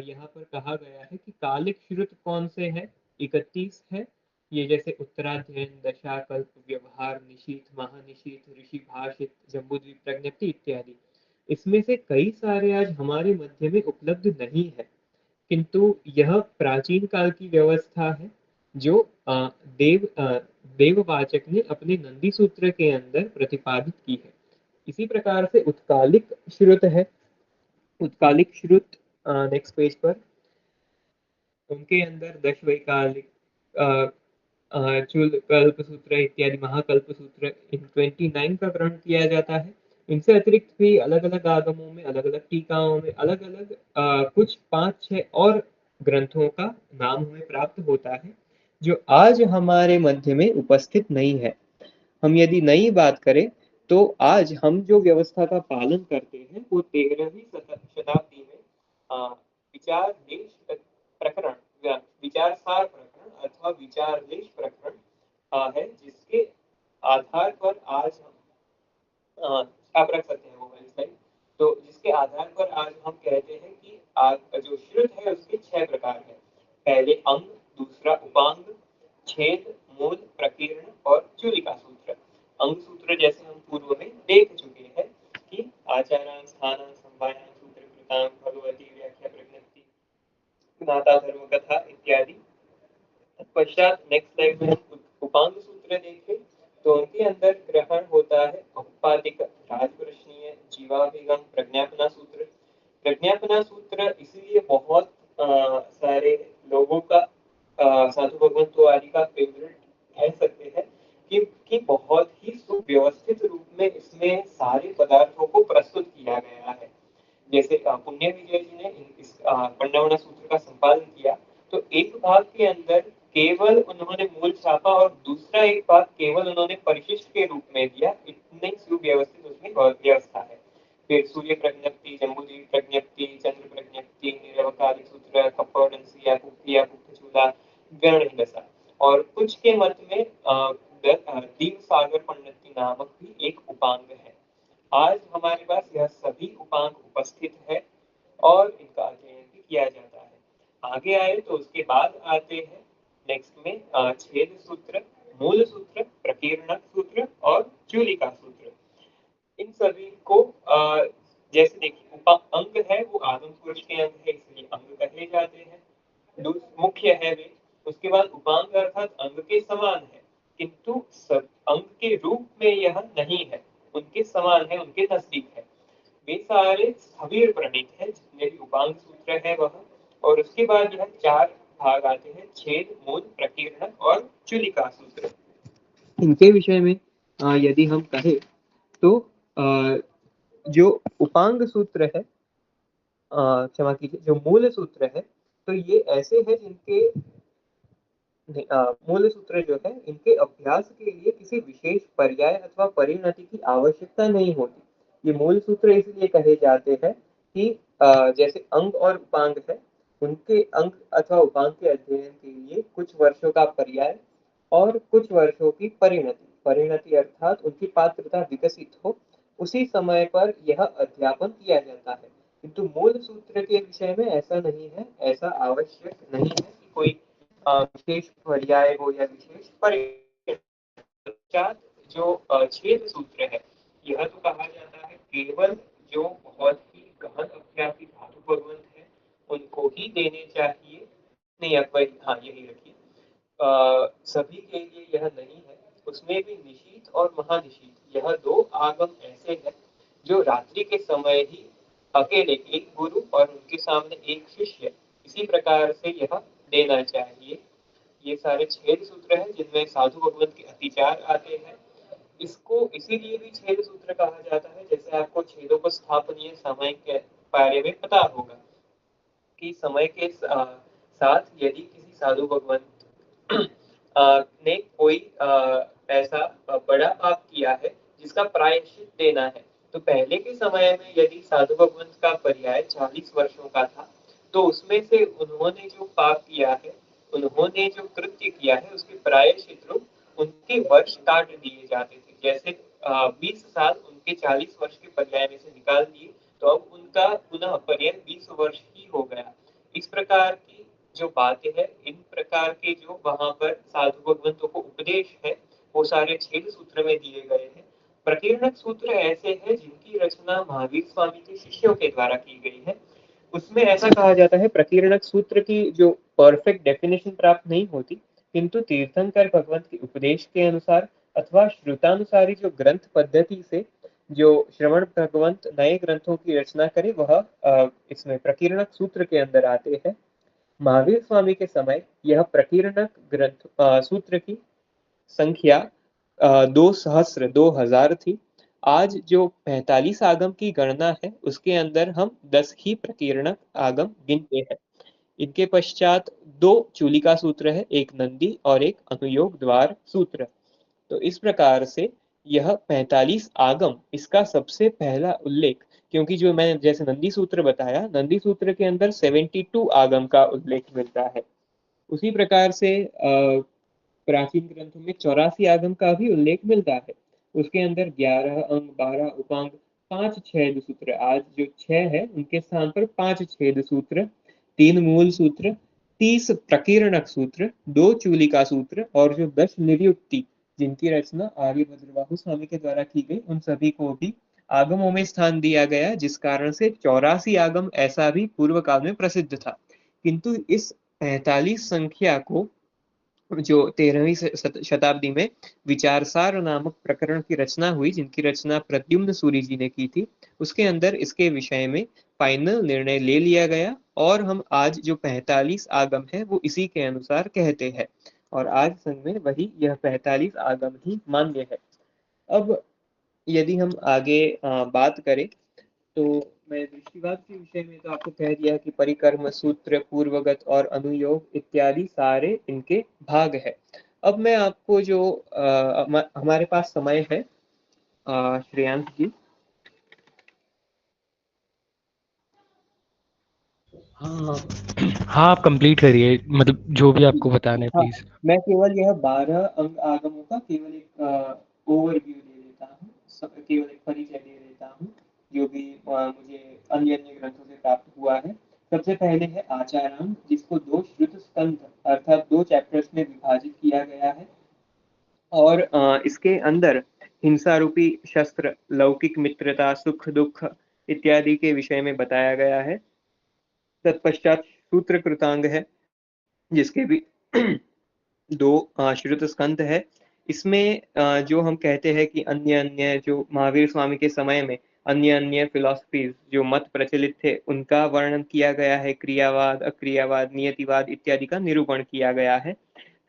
यहाँ पर कहा गया है कि कालिक श्रुत कौन से है, 31 है। ये जैसे उत्तराध्ययन दशा कल्प व्यवहार निशीथ महानिशीथ ऋषि भाषित जम्बूद्वीप प्रज्ञप्ति इत्यादि। इसमें से कई सारे आज हमारे मध्य में उपलब्ध नहीं है, किंतु यह प्राचीन काल की व्यवस्था है जो देववाचक ने अपने नंदी सूत्र के अंदर प्रतिपादित की है। इसी प्रकार से उत्कालिक श्रुत है। उत्कालिक श्रुत नेक्स्ट पेज पर, उनके अंदर दशवैकालिक, चूल कल्प सूत्र इत्यादि महाकल्प सूत्र, इन 29 का ग्रहण किया जाता है। इनसे अतिरिक्त भी अलग अलग आगमों में, अलग अलग टीकाओं में, अलग अलग कुछ 5-6 और ग्रंथों का नाम हमें प्राप्त होता है जो आज हमारे मध्य में उपस्थित नहीं है। हम यदि नई बात करें तो आज हम जो व्यवस्था का पालन करते हैं वो 13वीं शताब्दी में विचार देश प्रकरण या विचार सार प्रकरण अथवा विचार देश प्रकरण है, जिसके आधार पर आज हम आप रख सकते हैं मोबाइल स्लाइड। तो जिसके आधार पर आज हम कहते हैं कि जो श्रुत है उसके 6 प्रकार हैं। पहले अंग, दूसरा उपांग, छेद, मूल, प्रकीर्ण और चूलिका सूत्र। अंग सूत्र जैसे हम पूर्व में देख चुके हैं कि आचारान, स्थानान, संवायान, सूत्र कृतान, भगवती व्याख्या, प्रज्ञप्ति, नाता, धर्म कथा इत्यादि। तत्पश्चात नेक्स्ट स्लाइड में हम उपांग सूत्र देखें तो उनके अंदर ग्रहण होता है औपाधिक, राजप्रश्नीय, जीवाभिगम, प्रज्ञापना सूत्र। प्रज्ञापना सूत्र इसीलिए बहुत सारे लोगों का साधु भगवंतों आदि का फेवरेट कह सकते हैं कि बहुत ही सुव्यवस्थित रूप में इसमें सारे पदार्थों को प्रस्तुत किया गया है। जैसे पुण्य विजय जी ने इस पंडवना सूत्र का संपादन किया तो एक भाग के अंदर केवल उन्होंने मूल छापा और दूसरा एक भाग केवल उन्होंने परिशिष्ट के रूप में दिया। इतनी सुव्यवस्थित उसमें व्यवस्था है। फिर सूर्य प्रज्ञप्ति, जम्बूद्वीप प्रज्ञप्ति, चंद्र प्रज्ञप्ति, निरवकालिक सूत्र, कपौंडसी या पुख्तचूला, गण दशा। और कुछ के मत में दीप सागर पंडित नामक भी एक उपांग है। आज हमारे पास यह सभी उपांग उपस्थित है और इनका अध्ययन भी किया जाता है। आगे आए तो उसके बाद आते हैं नेक्स्ट में छेद सूत्र, मूल सूत्र, प्रकीर्णक सूत्र और चूलिका सूत्र। इन सभी को जैसे देखिए अंग है वो आगम पुरुष के अंग है इसलिए अंग कहे जाते हैं, मुख्य है वे। उसके बाद उपांग अर्थात अंग के समान है, किंतु सब अंग के रूप में यह नहीं है, उनके समान है, उनके नजदीक है। वे सारे स्थविर प्रणीत है जितने भी उपांग सूत्र है वह। और उसके बाद यह 4 भाग आते हैं, छेद, मूल, प्रकीर्णक और चूलिका सूत्र। इनके विषय में यदि हम कहें तो जो उपांग सूत्र है, क्षमा कीजिए, जो मूल सूत्र है, तो ये ऐसे हैं जिनके मूल सूत्र जो है इनके अभ्यास के लिए किसी विशेष पर्याय अथवा परिणति की आवश्यकता नहीं होती। ये मूल सूत्र इसलिए कहे जाते हैं कि जैसे अंग और उपांग है, उनके अंग अथवा उपांग के अध्ययन के लिए कुछ वर्षों का पर्याय और कुछ वर्षों की परिणति, परिणति अर्थात उनकी पात्रता विकसित हो, उसी समय पर यह अध्यापन किया जाता है। किंतु मूल सूत्र के विषय में ऐसा नहीं है, ऐसा आवश्यक नहीं है कि कोई विशेष पर्याय हो या विशेष परिणति। जो छेद सूत्र है, यह तो कहा जाता है केवल जो बहुत ही गहन अभ्यासी साधु भगवंत है उनको ही देने चाहिए। नहीं, आप वही, हाँ यही रखिए। सभी के लिए यह नहीं है। उसमें भी निशीथ और महानिशीथ, यह 2 आगम ऐसे हैं जो रात्रि के समय ही अकेले एक गुरु और उनके सामने एक शिष्य, इसी प्रकार से यह देना चाहिए। ये सारे छेद सूत्र हैं जिनमें साधु भगवंत के अतिचार आते हैं। इसको इसीलिए भी छेद सूत्र कहा जाता है, जैसे आपको छेदों को स्थापनीय समय के बारे में पता होगा कि समय के साथ यदि किसी साधु भगवंत ने कोई ऐसा बड़ा पाप किया है जिसका प्रायश्चित देना है, तो पहले के समय में यदि साधु भगवंत का पर्याय 40 वर्षों का था तो उसमें से उन्होंने जो पाप किया है, उन्होंने जो कृत्य किया है, उसके प्रायश्चित रूप उनके वर्ष काट दिए जाते थे। जैसे 20 साल उनके 40 वर्ष के पर्याय में से निकाल दिए तो अब उनका पुनः पर्याय 20 वर्ष ही हो गया। इस प्रकार की जो बातें हैं, इन प्रकार के जो वहां पर साधु भगवंतों को उपदेश है, वो सारे छेद सूत्र में दिए गए हैं। प्रकीर्णक सूत्र ऐसे हैं जिनकी रचना महावीर स्वामी के शिष्यों के द्वारा की गई है। उसमें ऐसा कहा जाता है, प्रकीर्णक सूत्र की जो परफेक्ट डेफिनेशन प्राप्त नहीं होती, किंतु तीर्थंकर भगवंत के उपदेश के अनुसार अथवा श्रुतानुसारी जो ग्रंथ पद्धति से जो श्रवण भगवंत नए ग्रंथों की रचना करे, वह इसमें प्रकीर्णक सूत्र के अंदर आते हैं। महावीर स्वामी के समय यह प्रकीर्णक ग्रंथ सूत्र की संख्या 2 सहस्र 2000 थी। आज जो 45 आगम की गणना है, उसके अंदर हम 10 ही प्रकीर्णक आगम गिनते हैं। इनके पश्चात 2 चूलिका सूत्र है, एक नंदी और एक अनुयोग द्वार सूत्र। तो इस प्रकार से यह 45 आगम, इसका सबसे पहला उल्लेख, क्योंकि जो मैंने जैसे नंदी सूत्र बताया, नंदी सूत्र के अंदर 72 आगम का उल्लेख मिलता है। उसी प्रकार से प्राचीन ग्रंथों में 84 आगम का भी उल्लेख मिलता है। उसके अंदर 11 अंग, 12 उपांग, 5 छेद सूत्र, आज जो 6 है उनके स्थान पर 5 छेद सूत्र, 3 मूल सूत्र, 30 प्रकीर्णक सूत्र, 2 चूलिका सूत्र और जो 10 निरुक्ति जिनकी रचना आर्यभद्रबाहु स्वामी के द्वारा की गई, उन सभी को भी आगमों में स्थान दिया गया, जिस कारण से 84 आगम ऐसा भी पूर्व काल में प्रसिद्ध था। किंतु इस 45 संख्या को जो 13वीं शताब्दी में विचारसार नामक प्रकरण की रचना हुई, जिनकी रचना प्रद्युम्न सूरि जी ने की थी, उसके अंदर इसके विषय में फाइनल निर्णय ले लिया गया और हम आज जो 45 आगम है वो इसी के अनुसार कहते हैं और आज संघ में वही यह 45 आगम ही मान्य है। अब यदि हम आगे बात करें, तो मैं दृष्टिवाद के विषय में तो आपको कह दिया कि परिकर्म सूत्र, पूर्वगत और अनुयोग इत्यादि सारे इनके भाग है। अब मैं आपको जो हमारे पास समय है, श्रेयांश जी। हाँ हाँ, आप कंप्लीट करिए, मतलब जो भी आपको बताना है हाँ, प्लीज। मैं केवल यह 12 अंग आगमों का केवल एक ओवरव्यू दे देता हूँ, केवल एक परिचय दे देता हूँ, जो भी मुझे अन्य अन्य ग्रंथों से प्राप्त हुआ है। सबसे पहले है आचारांग, जिसको 2 श्रुत स्कंध अर्थात 2 चैप्टर्स में विभाजित किया गया है और इसके अंदर हिंसा रूपी शस्त्र, लौकिक मित्रता, सुख दुख इत्यादि के विषय में बताया गया है। तत्पश्चात सूत्र कृतांग है, जिसके भी 2 श्रुत स्कंध है। इसमें जो हम कहते हैं कि अन्य अन्य जो महावीर स्वामी के समय में अन्य अन्य फिलॉसफीज जो मत प्रचलित थे, उनका वर्णन किया गया है। क्रियावाद, अक्रियावाद, नियतिवाद इत्यादि का निरूपण किया गया है।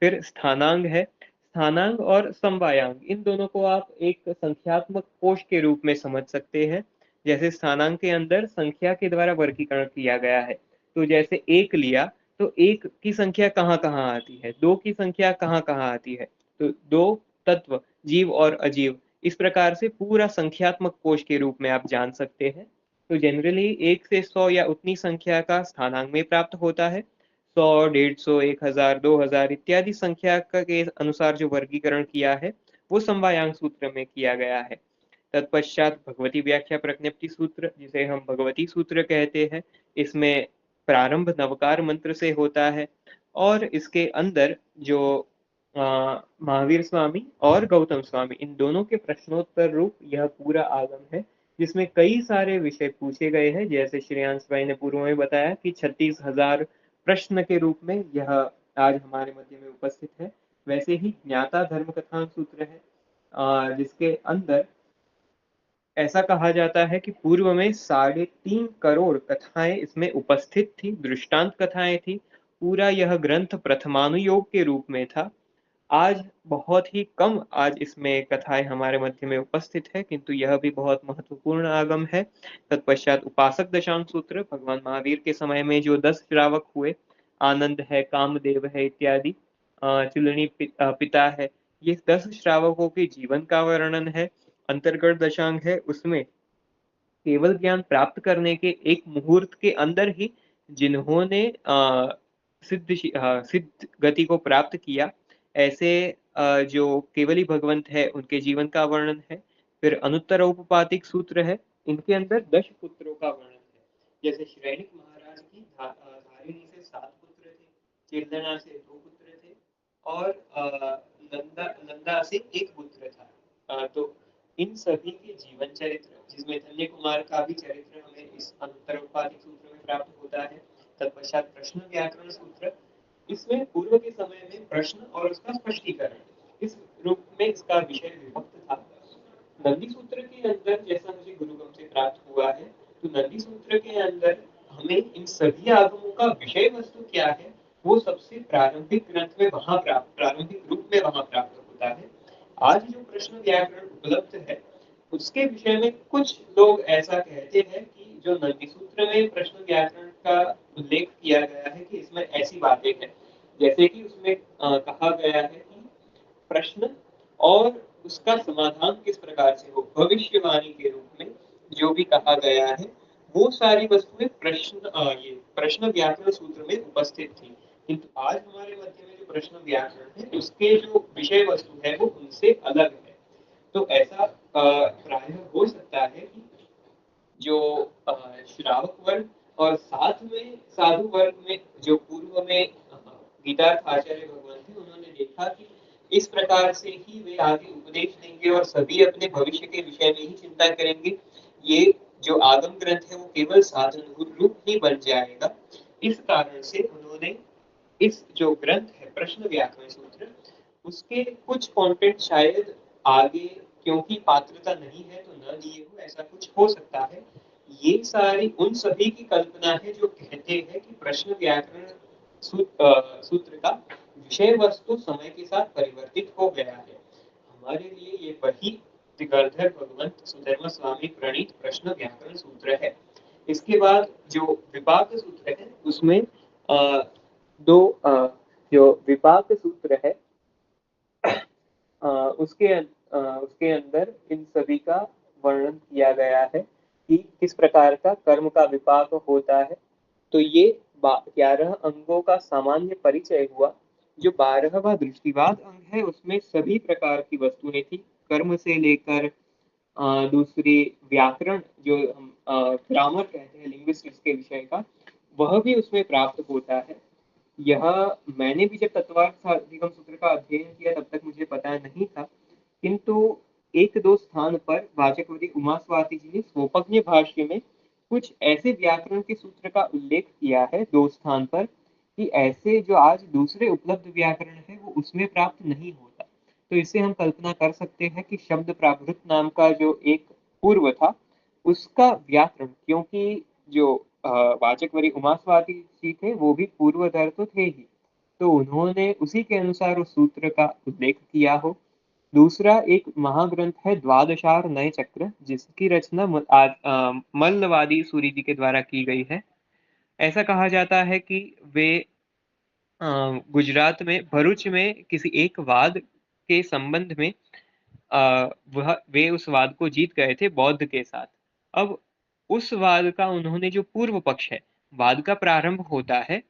फिर स्थानांग है। स्थानांग और समवायांग, इन दोनों को आप एक संख्यात्मक कोश के रूप में समझ सकते हैं। जैसे स्थानांग के अंदर संख्या के द्वारा वर्गीकरण किया गया है, तो जैसे एक लिया तो एक की संख्या कहाँ कहाँ आती है, दो की संख्या कहाँ कहाँ आती है, तो दो तत्व, जीव और अजीव, इस प्रकार से पूरा संख्यात्मक कोश के रूप में आप जान सकते हैं। तो जनरली 1 से 100 या उतनी संख्या का स्थानांक में प्राप्त होता है। 100, 150, 1000, 2000 इत्यादि संख्या के अनुसार जो वर्गीकरण किया है, वो समवायांग सूत्र में किया गया है। तत्पश्चात भगवती व्याख्या प्रज्ञप्ति सूत्र, जिसे हम भगवती सूत्र कहते हैं, इसमें प्रारंभ नवकार मंत्र से होता है और इसके अंदर जो महावीर स्वामी और गौतम स्वामी, इन दोनों के प्रश्नोत्तर रूप यह पूरा आगम है, जिसमें कई सारे विषय पूछे गए हैं। जैसे श्रेयांश भाई ने पूर्व में बताया कि 36,000 प्रश्न के रूप में यह आज हमारे मध्य में उपस्थित है। वैसे ही ज्ञाता धर्म कथान सूत्र है, जिसके अंदर ऐसा कहा जाता है कि पूर्व में 3.5 करोड़ कथाएं इसमें उपस्थित थी, दृष्टांत कथाएं थी। पूरा यह ग्रंथ प्रथमानुयोग के रूप में था। आज बहुत ही कम आज इसमें कथाएं हमारे मध्य में उपस्थित है, किंतु यह भी बहुत महत्वपूर्ण आगम है। तत्पश्चात उपासक दशांग सूत्र, भगवान महावीर के समय में जो 10 श्रावक हुए, आनंद है, कामदेव है इत्यादि, चुलनी पिता है, ये 10 श्रावकों के जीवन का वर्णन है। अंतर्गत दशांग है, उसमें केवल ज्ञान प्राप्त करने के एक मुहूर्त के अंदर ही जिन्होंने सिद्ध गति को प्राप्त किया, ऐसे जो केवली भगवंत है, उनके जीवन का वर्णन है। फिर अनुत्तर औपपातिक सूत्र है, इनके अंदर 10 पुत्रों का वर्णन है। जैसे श्रेणिक महाराज की धारिणी से 7 पुत्र थे, चिरदना से 2 पुत्र थे और नंदा नंदा से 1 पुत्र था। तो इन सभी के जीवन चरित्र, जिसमें धन्य कुमार का भी चरित्र हमें इस अंतरोपाधिक सूत्र में प्राप्त होता है। तत्पश्चात प्रश्न व्याकरण सूत्र, इसमें पूर्व के समय में प्रश्न और उसका स्पष्टीकरण इस रूप में इसका विषय विभक्त था। नंदी सूत्र के अंदर, जैसा मुझे गुरुगम से प्राप्त हुआ है, तो नंदी सूत्र के अंदर हमें इन सभी आगमों का विषय वस्तु क्या है वो सबसे प्रारंभिक ग्रंथ में वहां प्राप्त, प्रारंभिक रूप में वहां प्राप्त होता है। आज जो प्रश्न व्याकरण उपलब्ध है उसके विषय में कुछ लोग ऐसा कहते हैं कि जो नंदी सूत्र में प्रश्न व्याकरण का उल्लेख किया गया है कि इसमें ऐसी बातें हैं, जैसे कि उसमें कहा गया है कि प्रश्न और उसका समाधान किस प्रकार से हो, भविष्यवाणी के रूप में जो भी कहा गया है वो सारी वस्तुएं ये प्रश्न व्याकरण सूत्र में उपस्थित थी। किंतु आज हमारे मध्य में जो प्रश्न व्याकरण है उसके जो विषय वस्तु है वो उनसे अलग है। तो ऐसा प्राय हो सकता है कि जो श्रावक वर्ग और साथ में साधु वर्ग में जो पूर्व में गीतार्थ आचार्य भगवान थे, उन्होंने देखा कि इस प्रकार से ही वे आगे उपदेश देंगे और सभी अपने भविष्य के विषय में ही चिंता करेंगे। ये जो आगम ग्रंथ है वो केवल साधन रूप ही बन जाएगा। इस कारण से उन्होंने इस जो ग्रंथ है प्रश्न व्याकरण सूत्र, उसके कुछ कंटेंट शायद आगे क्योंकि पात्रता नहीं है तो न लिए हो, ऐसा कुछ हो सकता है। ये सारी उन सभी की कल्पना है जो कहते हैं कि प्रश्न व्याकरण सूत्र का विषय वस्तु समय के साथ परिवर्तित हो गया है। हमारे लिए ये वही दिगर्धर भगवंत सुधर्म स्वामी प्रणीत प्रश्न व्याकरण सूत्र है। इसके बाद जो विपाक सूत्र है उसमें अ, दो जो विपाक सूत्र है उसके अंदर इन सभी का वर्णन किया गया है कि किस प्रकार का कर्म का विपाक होता है। तो ये 11 अंगों का सामान्य परिचय हुआ। जो 12वां दृष्टिवाद अंग है उसमें सभी प्रकार की वस्तुएं थी, कर्म से लेकर दूसरी व्याकरण जो हम ग्रामर कहते हैं, लिंग्विस्टिक्स के विषय का, वह भी उसमें प्राप्त होता है। यह मैंने भी जब तत्वार्थ अधिगम सूत्र का अध्ययन किया तब तक मुझे पता नहीं था, किंतु एक दो स्थान पर वाचकवरी उमा स्वाति जी ने स्वोपज्ञ भाष्य में कुछ ऐसे व्याकरण के सूत्र का उल्लेख किया है दो स्थान पर कि ऐसे जो आज दूसरे उपलब्ध व्याकरण है वो उसमें प्राप्त नहीं होता। तो इससे हम कल्पना कर सकते हैं कि शब्द प्राकृत नाम का जो एक पूर्व था उसका व्याकरण, क्योंकि जो वाचकवरी उमा स्वाति जी थे वो भी पूर्वधर तो थे ही, तो उन्होंने उसी के अनुसार उस सूत्र का उल्लेख किया हो। दूसरा एक महाग्रंथ है द्वादशार नय चक्र, जिसकी रचना मल्लवादी सूरी जी के द्वारा की गई है। ऐसा कहा जाता है कि वे गुजरात में भरूच में किसी एक वाद के संबंध में वह वे उस वाद को जीत गए थे बौद्ध के साथ। अब उस वाद का उन्होंने जो पूर्व पक्ष है, वाद का प्रारंभ होता है,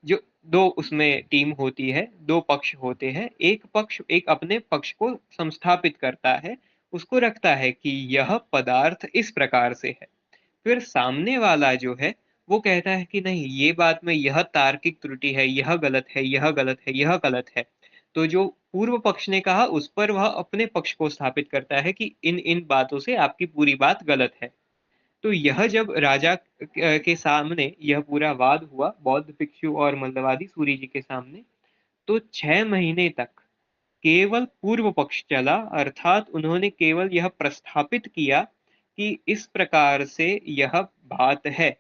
जो दो उसमें टीम होती है, दो पक्ष होते हैं, एक पक्ष एक अपने पक्ष को संस्थापित करता है, उसको रखता है कि यह पदार्थ इस प्रकार से है। फिर सामने वाला जो है वो कहता है कि नहीं, ये बात में यह तार्किक त्रुटि है, यह गलत है, यह गलत है, यह गलत है। तो जो पूर्व पक्ष ने कहा उस पर वह अपने पक्ष को स्थापित करता है कि इन इन बातों से आपकी पूरी बात गलत है। तो यह जब राजा के सामने यह पूरा वाद हुआ, बौद्ध भिक्षु और मल्लवादी सूरी जी के सामने, तो 6 महीने तक केवल पूर्व पक्ष चला, अर्थात उन्होंने केवल यह प्रस्थापित किया कि इस प्रकार से यह बात है।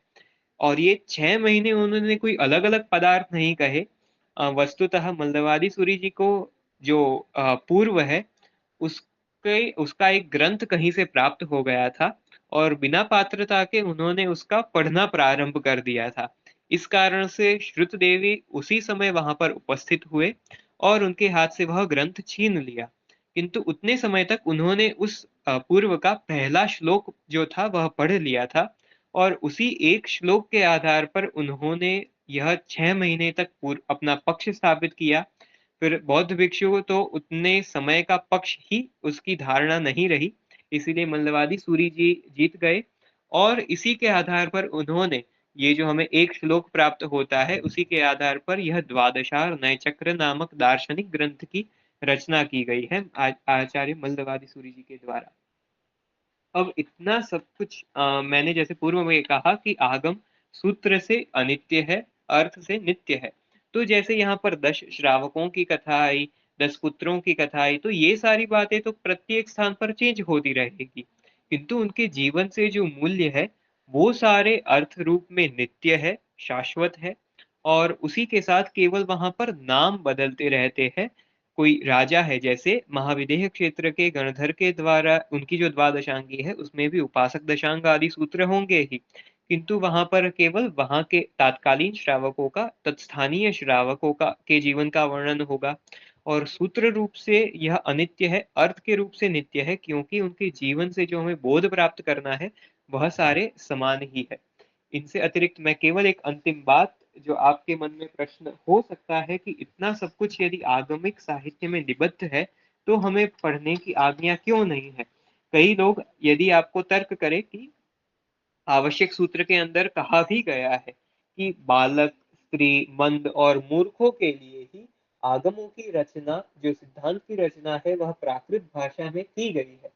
और ये 6 महीने उन्होंने कोई अलग अलग पदार्थ नहीं कहे। वस्तुतः मल्लवादी सूरी जी को जो पूर्व है उसके उसका एक ग्रंथ कहीं से प्राप्त हो गया था और बिना पात्रता के उन्होंने उसका पढ़ना प्रारंभ कर दिया था। इस कारण से श्रुत देवी उसी समय वहां पर उपस्थित हुए और उनके हाथ से वह ग्रंथ छीन लिया। किंतु उतने समय तक उन्होंने उस पूर्व का पहला श्लोक जो था वह पढ़ लिया था और उसी एक श्लोक के आधार पर उन्होंने यह 6 महीने तक अपना पक्ष स्थापित किया। फिर बौद्ध भिक्षु को तो उतने समय का पक्ष ही उसकी धारणा नहीं रही, इसीलिए मल्लवादी सूरी जी जीत गए। और इसी के आधार पर उन्होंने ये जो हमें एक श्लोक प्राप्त होता है उसी के आधार पर यह द्वादशार नय चक्र नामक दार्शनिक ग्रंथ की रचना की गई है आचार्य मल्लवादी सूरी जी के द्वारा। अब इतना सब कुछ मैंने जैसे पूर्व में कहा कि आगम सूत्र से अनित्य है, अर्थ से नित्य है। तो जैसे यहाँ पर 10 श्रावकों की कथा आई, 10 पुत्रों की कथा आई, तो ये सारी बातें तो प्रत्येक स्थान पर चेंज होती रहेगी, किंतु उनके जीवन से जो मूल्य है वो सारे अर्थ रूप में नित्य है, शाश्वत है। और उसी के साथ केवल वहां पर नाम बदलते रहते हैं। कोई राजा है, जैसे महाविदेह क्षेत्र के गणधर के द्वारा उनकी जो द्वादशांगी है उसमें भी उपासक दशांग आदि सूत्र होंगे ही, किंतु वहां पर केवल वहां के तात्कालीन श्रावकों का, तत्स्थानीय श्रावकों का के जीवन का वर्णन होगा। और सूत्र रूप से यह अनित्य है, अर्थ के रूप से नित्य है, क्योंकि उनके जीवन से जो हमें बोध प्राप्त करना है वह सारे समान ही है। इनसे अतिरिक्त मैं केवल एक अंतिम बात, जो आपके मन में प्रश्न हो सकता है कि इतना सब कुछ यदि आगमिक साहित्य में निबद्ध है तो हमें पढ़ने की आज्ञा क्यों नहीं है। कई लोग यदि आपको तर्क करें कि आवश्यक सूत्र के अंदर कहा भी गया है कि बालक, स्त्री, मंद और मूर्खों के लिए ही आगमों की रचना, जो सिद्धांत की रचना है वह प्राकृत भाषा में की गई है,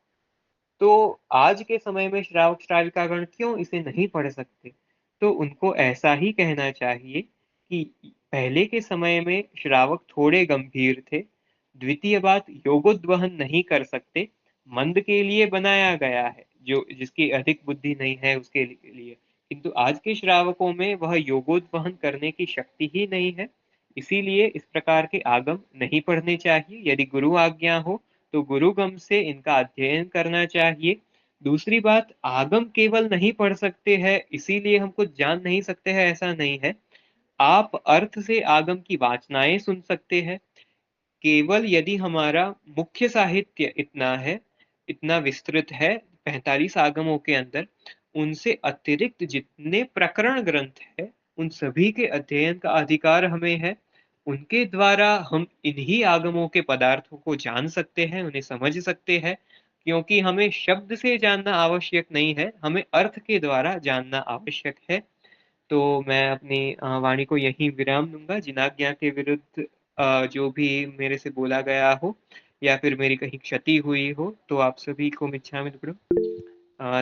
तो आज के समय में श्रावक श्राविकागण क्यों इसे नहीं पढ़ सकते। तो उनको ऐसा ही कहना चाहिए कि पहले के समय में श्रावक थोड़े गंभीर थे। द्वितीय बात, योगोद्वहन नहीं कर सकते, मंद के लिए बनाया गया है, जो जिसकी अधिक बुद्धि नहीं है उसके लिए। किंतु आज के श्रावकों में वह योगोद्वहन करने की शक्ति ही नहीं है, इसीलिए इस प्रकार के आगम नहीं पढ़ने चाहिए। यदि गुरु आज्ञा हो तो गुरुगम से इनका अध्ययन करना चाहिए। दूसरी बात, आगम केवल नहीं पढ़ सकते हैं इसीलिए हम कुछ जान नहीं सकते हैं, ऐसा नहीं है। आप अर्थ से आगम की वाचनाएं सुन सकते हैं। केवल यदि हमारा मुख्य साहित्य इतना है, इतना विस्तृत है 45 आगमों के अंदर, उनसे अतिरिक्त जितने प्रकरण ग्रंथ है उन सभी के अध्ययन का अधिकार हमें है। उनके द्वारा हम इन्हीं आगमों के पदार्थों को जान सकते हैं, उन्हें समझ सकते हैं, क्योंकि हमें शब्द से जानना आवश्यक नहीं है, हमें अर्थ के द्वारा जानना आवश्यक है। तो मैं अपनी वाणी को यहीं विराम दूंगा। जिनाज्ञा के विरुद्ध जो भी मेरे से बोला गया हो या फिर मेरी कहीं क्षति हुई हो तो आप सभी को मिच्छामि दुक्कडम।